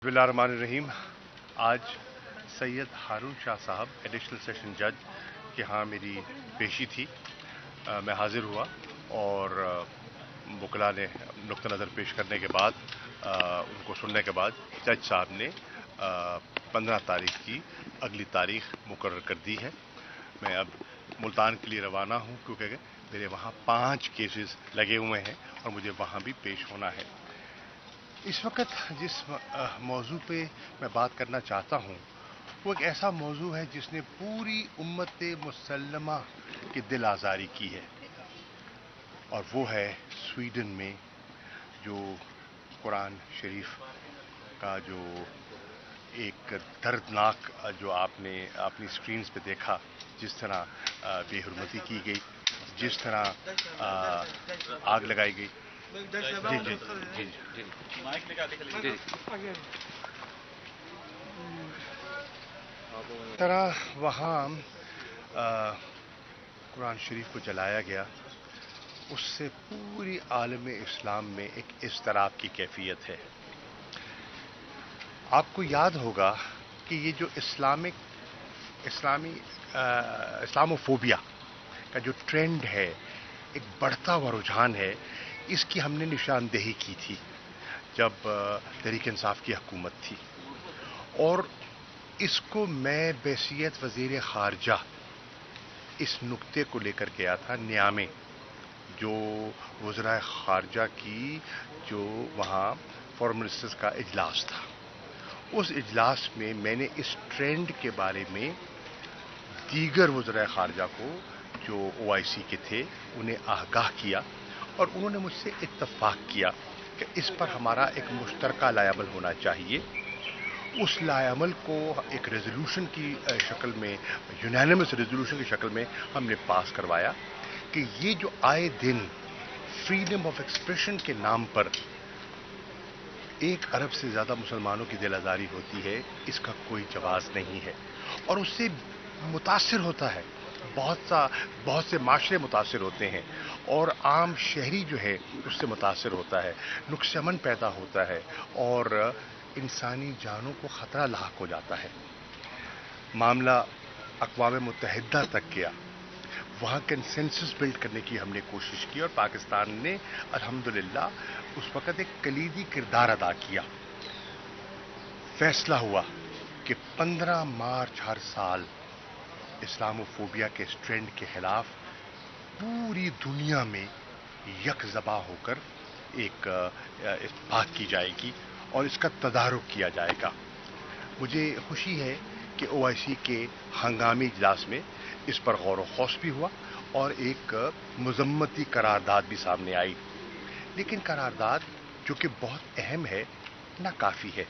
बिस्मिल्लाहिर्रहमानिर्रहीम। आज सैयद हारून शाह साहब एडिशनल सेशन जज के यहाँ मेरी पेशी थी। मैं हाजिर हुआ और वकला ने नुक्ता नज़र पेश करने के बाद उनको सुनने के बाद जज साहब ने 15 तारीख की अगली तारीख मुकर्रर कर दी है। मैं अब मुल्तान के लिए रवाना हूँ क्योंकि मेरे वहाँ 5 केसेस लगे हुए हैं और मुझे वहाँ भी पेश होना है। इस वक्त जिस मौजू पे मैं बात करना चाहता हूँ वो एक ऐसा मौजू है जिसने पूरी उम्मत मुसल्लमा की दिल आज़ारी की है, और वो है स्वीडन में जो कुरान शरीफ का जो एक दर्दनाक जो आपने अपनी स्क्रीन्स पे देखा, जिस तरह बेहुरमती की गई, जिस तरह आग लगाई गई। जी जी जी जी तरह वहाँ कुरान शरीफ को जलाया गया, उससे पूरी आलम इस्लाम में एक इज़्तिराब की कैफियत है। आपको याद होगा कि ये जो इस्लामोफोबिया का जो ट्रेंड है, एक बढ़ता हुआ रुझान है, इसकी हमने निशानदेही की थी जब तहरीक इंसाफ की हुकूमत थी, और इसको मैं बैसियत वज़ीर ख़ारजा इस नुक्ते को लेकर गया था नियामे, जो वज़राए ख़ारजा की जो वहाँ फॉरेन मिनिस्टर्स का इजलास था। उस इजलास में मैंने इस ट्रेंड के बारे में दीगर वज़राए ख़ारजा को जो OIC के थे उन्हें आगाह किया, और उन्होंने मुझसे इत्तफ़ाक़ किया कि इस पर हमारा एक मुश्तरका लायअमल होना चाहिए। उस लायअमल को एक रेजोल्यूशन की शक्ल में, यूनानिमस रेजोल्यूशन की शक्ल में हमने पास करवाया कि ये जो आए दिन फ्रीडम ऑफ एक्सप्रेशन के नाम पर 1 अरब से ज़्यादा मुसलमानों की दिल आज़ारी होती है, इसका कोई जवाज़ नहीं है, और उससे मुतासिर होता है, बहुत से माशरे मुतासिर होते हैं, और आम शहरी जो है उससे मुतासिर होता है, नुक्स अमन पैदा होता है, और इंसानी जानों को ख़तरा लाहक हो जाता है। मामला अक़वाम मुत्तहिदा तक गया, वहाँ कंसेंसस बिल्ड करने की हमने कोशिश की, और पाकिस्तान ने अल्हम्दुलिल्लाह उस वक़्त एक कलीदी किरदार अदा किया। फैसला हुआ कि 15 मार्च हर साल इस्लामोफोबिया के इस ट्रेंड के खिलाफ पूरी दुनिया में यकजबा होकर एक बात की जाएगी और इसका तदारुक किया जाएगा। मुझे खुशी है कि OIC के हंगामी इजलास में इस पर गौर व खौस भी हुआ और एक मुज़म्मती करारदाद भी सामने आई, लेकिन करारदाद जो कि बहुत अहम है, नाकाफ़ी है।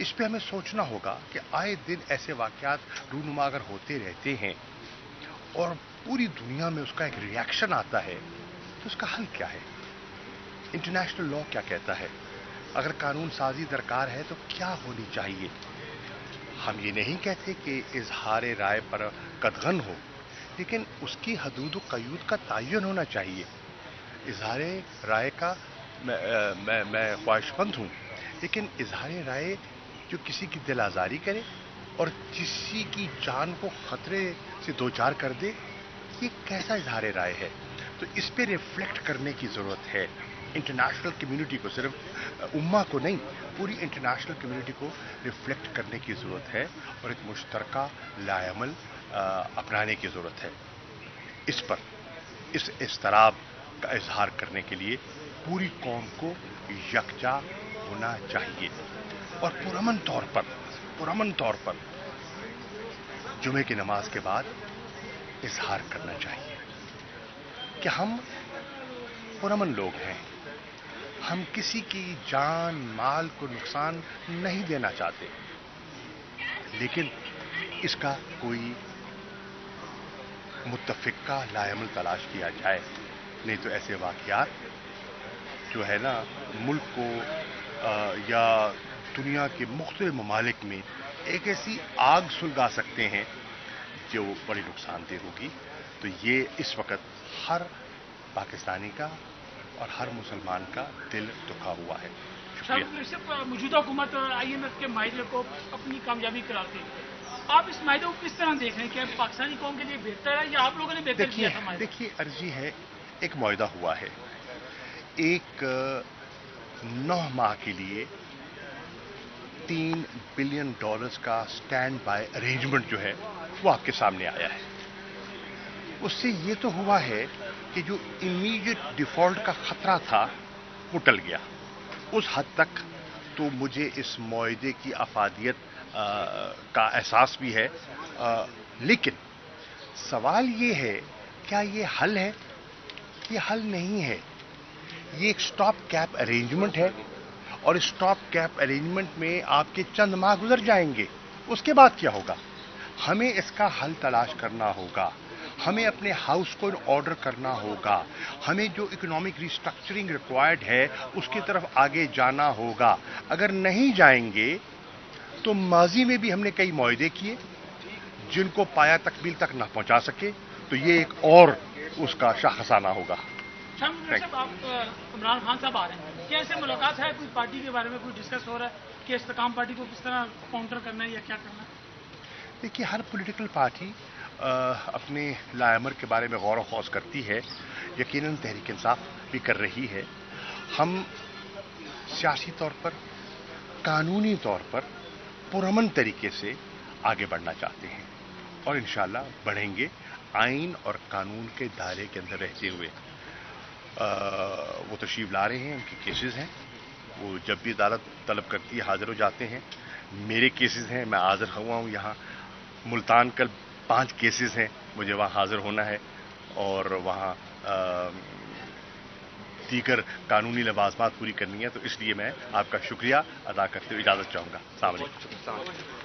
इस पे हमें सोचना होगा कि आए दिन ऐसे वाक़यात रूनुमा अगर होते रहते हैं और पूरी दुनिया में उसका एक रिएक्शन आता है, तो उसका हल क्या है? इंटरनेशनल लॉ क्या कहता है? अगर कानून साजी दरकार है तो क्या होनी चाहिए? हम ये नहीं कहते कि इजहार राय पर कदगन हो, लेकिन उसकी हदूद क़यूद का तयन होना चाहिए। इजहार राय का मैं ख्वाहिशमंद हूँ, लेकिन इजहार राय जो किसी की दिल आज़ारी करे और किसी की जान को ख़तरे से दो चार कर दे, ये कैसा इजहार राय है? तो इस पे रिफ्लेक्ट करने की ज़रूरत है। इंटरनेशनल कम्युनिटी को, सिर्फ उम्मा को नहीं, पूरी इंटरनेशनल कम्युनिटी को रिफ्लेक्ट करने की ज़रूरत है और एक मुश्तरका लायअमल अपनाने की ज़रूरत है। इस पर इस इज़्तिराब का इजहार करने के लिए पूरी कौम को यकजा होना चाहिए और पुरअमन तौर पर जुमे की नमाज के बाद इजहार करना चाहिए कि हम पुरअमन लोग हैं, हम किसी की जान माल को नुकसान नहीं देना चाहते, लेकिन इसका कोई मुत्तफ़िका लायअमल तलाश किया जाए, नहीं तो ऐसे वाक़यात जो है ना, मुल्क को या दुनिया के मुख्तलिफ ममालिक में एक ऐसी आग सुलगा सकते हैं जो बड़ी नुकसानदेह होगी। तो ये इस वक्त हर पाकिस्तानी का और हर मुसलमान का दिल दुखा हुआ है। شکریہ. موجودہ حکومت IMF کے معاہدے کو اپنی کامیابی قرار دے آپ اس معاہدے کو کس طرح دیکھ رہے ہیں؟ کہ پاکستانی قوم کے لیے بہتر ہے یا آپ لوگوں نے بہتر کیا تھا معاہدہ؟ دیکھیے عرضی ہے، ایک معاہدہ ہوا ہے، ایک 9 ماہ کے لیے $3 بلین کا اسٹینڈ بائی ارینجمنٹ جو ہے وہ آپ کے سامنے آیا ہے. اس سے یہ تو ہوا ہے کہ جو امیڈیٹ ڈیفالٹ کا خطرہ تھا وہ ٹل گیا. اس حد تک تو مجھے اس معاہدے کی افادیت کا احساس بھی ہے. لیکن سوال یہ ہے، کیا یہ حل ہے؟ یہ حل نہیں ہے. یہ ایک سٹاپ کیپ ارینجمنٹ ہے، اور اس سٹاپ کیپ ارینجمنٹ میں آپ کے چند ماہ گزر جائیں گے. اس کے بعد کیا ہوگا؟ ہمیں اس کا حل تلاش کرنا ہوگا. ہمیں اپنے ہاؤس کو آرڈر کرنا ہوگا. ہمیں جو اکنامک ریسٹرکچرنگ ریکوائرڈ ہے اس کی طرف آگے جانا ہوگا. اگر نہیں جائیں گے تو ماضی میں بھی ہم نے کئی معاہدے کیے جن کو پایا تکمیل تک نہ پہنچا سکے، تو یہ ایک اور اس کا شاخسانہ ہوگا. صاحب آپ عمران خان صاحب آ رہے ہیں، کیا ایسے ملاقات ہے؟ کوئی پارٹی کے بارے میں کوئی ڈسکس ہو رہا ہے کہ استحکام پارٹی کو کس طرح کاؤنٹر کرنا ہے یا کیا کرنا ہے؟ دیکھیے، ہر پولیٹیکل پارٹی اپنے لائمر کے بارے میں غور و خوض کرتی ہے. یقیناً تحریک انصاف بھی کر رہی ہے. ہم سیاسی طور پر، قانونی طور پر پرامن طریقے سے آگے بڑھنا چاہتے ہیں، اور انشاءاللہ بڑھیں گے، آئین اور قانون کے دائرے کے اندر رہتے ہوئے. وہ تشریف لا رہے ہیں، ان کے کیسز ہیں، وہ جب بھی عدالت طلب کرتی ہے حاضر ہو جاتے ہیں. میرے کیسز ہیں، میں حاضر ہوا ہوں یہاں. ملتان کل 5 کیسز ہیں، مجھے وہاں حاضر ہونا ہے، اور وہاں دیگر قانونی لوازمات پوری کرنی ہے. تو اس لیے میں آپ کا شکریہ ادا کرتے ہوئے اجازت چاہوں گا. السلام علیکم.